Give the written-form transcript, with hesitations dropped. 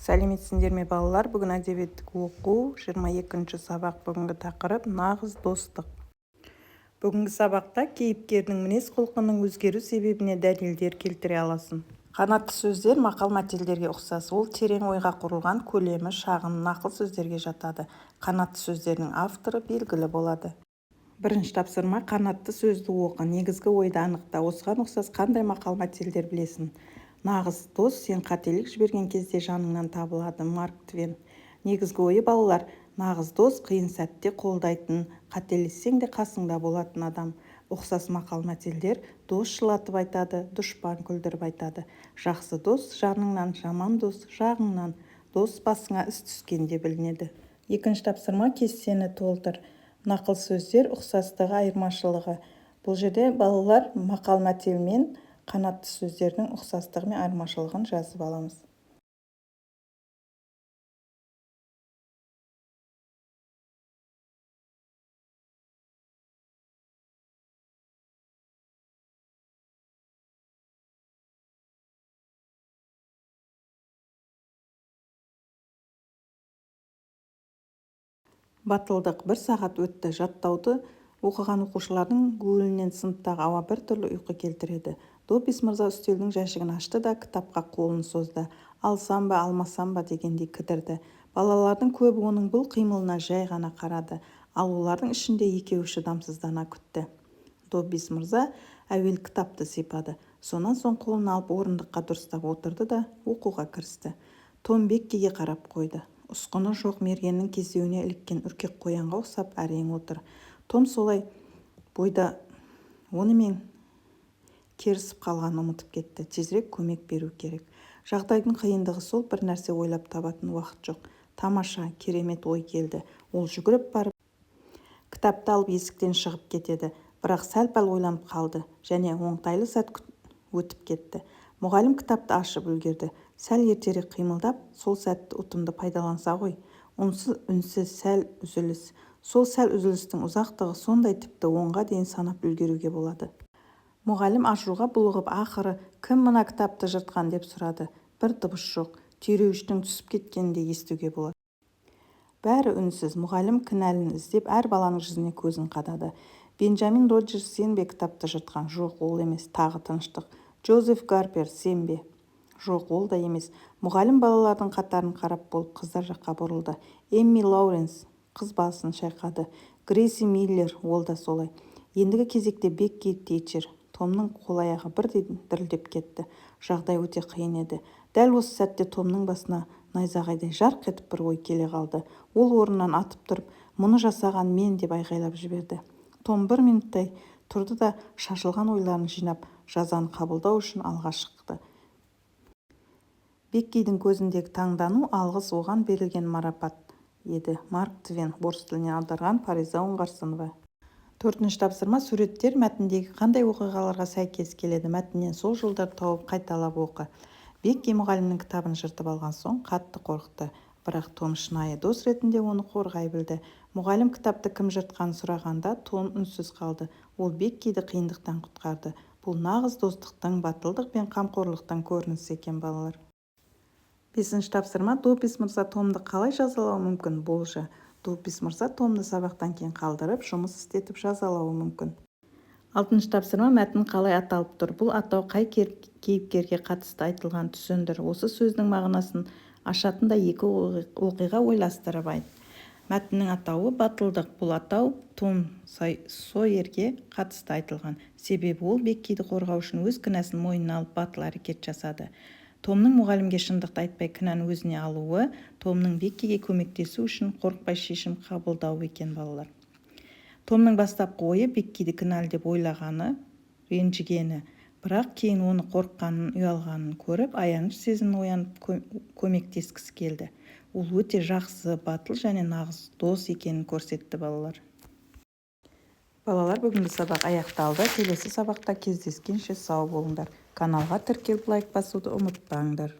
Сәлеметсіңдер ме балалар? Бүгін әдебиеттік оқу 22-ші сабақ. Бүгінгі тақырып нағыз достық. Бүгінгі сабақта кейіпкердің мінез құлқының өзгеру себебіне дәлелдер келтіре аласың. Қанатты сөздер мақал-мәтелдерге ұқсас. Ол терең ойға құрылған, көлемі шағын нақыл сөздерге жатады. Қанатты сөздердің авторы белгілі болады. Бірінші тапсырма: қанатты сөзді оқы, негізгі ойды анықта. Осыған ұқсас қандай мақал-мәтелдер білесің? Нағыз дос сен қателік жіберген кезде жаныңнан табылады. Марк Твен. Негізгі ойы балалар: нағыз дос қиын сәтте қолдайтын, қателессең де қасыңда болатын адам. Ұқсас мақал-мәтелдер: дос жылатып айтады, дұшпан күлдіріп айтады. Жақсы дос жаныңнан, жаман дос жағыңнан. Дос басыңа іс түскенде білінеді. Екінші тапсырма: кестені толтыр. Нақыл сөздер ұқсастығы, айырмашылығы. Бұл жерде балалар мақал-мәтел мен қанатты сөздердің ұқсастығы мен айырмашылығын жазып аламыз. Батылдық. бір сағат өтті. Жаттауды оқыған оқушылардың гуілінен сыныптағы ауа біртүрлі ұйқы келтіреді. Доббис мырза үстелдің жәшігін ашты да кітапқа қолын созды. Алсам ба, алмасам ба дегендей кідірді. Балалардың көбі оның бұл қимылына жай ғана қарады. Ал олардың ішінде екеуі шыдамсыздана күтті. Доббис мырза әуел кітапты сипады. Сонан соң қолын алып орындыққа дұрыстап отырды да оқуға кірісті. Том Беккиге қарап қойды. Ұсқыны жоқ мергеннің кезеуіне іліккен үркек қоянға ұқсап әрең отыр. Том солай бойда онымен керісіп қалғанын ұмытып кетті. Тезірек көмек беру керек. Жағдайдың қиындығы сол, бір нәрсе ойлап табатын уақыт жоқ. Тамаша, керемет ой келді. Ол жүгіріп барып кітапты алып есіктен шығып кетеді. Бірақ сәл-пәл ойланып қалды және оңтайлы сәт өтіп кетті. Мұғалім кітапты ашып үлгерді. Сәл ертерек қимылдап, сол сәтті ұтымды пайдаланса ғой. Үнсіз сәл үзіліс. Сол сәл үзілістің ұзақтығы сондай тіпті онға дейін санап үлгеруге болады. Мұғалім ашуға булығып, ақыры кім мына кітапты жыртқан деп сұрады. Бір дыбыс жоқ. Түйреуіштің түсіп кеткенде естуге болады. Бәрі үнсіз. Мұғалім кінәлін іздеп әр баланың жүзіне көзін қадады. Бенджамин Роджерс: сен бе кітапты жыртқан? Жоқ, ол емес. Тағы тыныштық. Джозеф Гарпер: сен бе? Жоқ, ол да емес. Мұғалім балалардың қатарын қарап болып қыздар жаққа бұрылды. Эмми Лоуренс қыз басын шайқады. Грейси Миллер: ол да солай. Ендігі кезекте Бекки Тейчер. Томның қол-аяғы бірден дірілдеп кетті. Жағдай өте қиын еді. Дәл осы сәтте Томның басына найзағайдай жарқ етіп бір ой келе қалды. Ол орнынан атып тұрып, мұны жасаған мен деп айғайлап жіберді. Том бір минуттай тұрды да шашылған ойларын жинап, жазаны қабылдау үшін алға шықты. Беккидің көзіндегі таңдану алғыс оған берілген марапат еді. Марк Твен. орыс тіліне аударған Париза Оңғарсынова. Төртінші тапсырма: суреттер мәтіндегі қандай оқиғаларға сәйкес келеді? Мәтіннен сол жолдарды тауып қайталап оқы. Бекки мұғалімнің кітабын жыртып алған соң қатты қорықты. Бірақ Том шынайы дос ретінде оны қорғай білді. Мұғалім кітапты кім жыртқанын сұрағанда Том үнсіз қалды. Ол Беккиді қиындықтан құтқарды. Бұл нағыз достықтың, батылдық пен қамқорлықтан көрінісі екен балалар. Бесінші тапсырма: Доббис мырза Томды қалай жазалауы мүмкін? Болжа. Доббис мырза Томды сабақтан кейін қалдырып, жұмыс істетіп жазалауы мүмкін. Алтыншы тапсырма: мәтін қалай аталып тұр? Бұл атау қай кейіпкерге қатысты айтылған? Түсіндір. Осы сөздің мағынасын ашатындай екі оқиға ойластырып айт. Мәтіннің атауы батылдық. Бұл атау Том Сойерге қатысты айтылған. Себебі ол Беккиді қорғау үшін өз кінәсін мойнына алып батыл әрекет жасады. Томның мұғалімге шындықты айтпай кінәні өзіне алуы, Томның Беккиге көмектесу үшін қорықпай шешім қабылдауы екен балалар. Томның бастапқы ойы Беккиді кінәлі деп ойлағаны, ренжігені, бірақ кейін оны қорыққанын, ұялғанын көріп, аяныш сезімін оянып көмектескісі келді. Ол өте жақсы, батыл және нағыз дос екенін көрсетті балалар. Балалар, бүгінгі сабақ аяқталды. Келесі сабақта кездескенше сау болыңдар. Каналға тіркеліп лайк басуды ұмытпаңдар.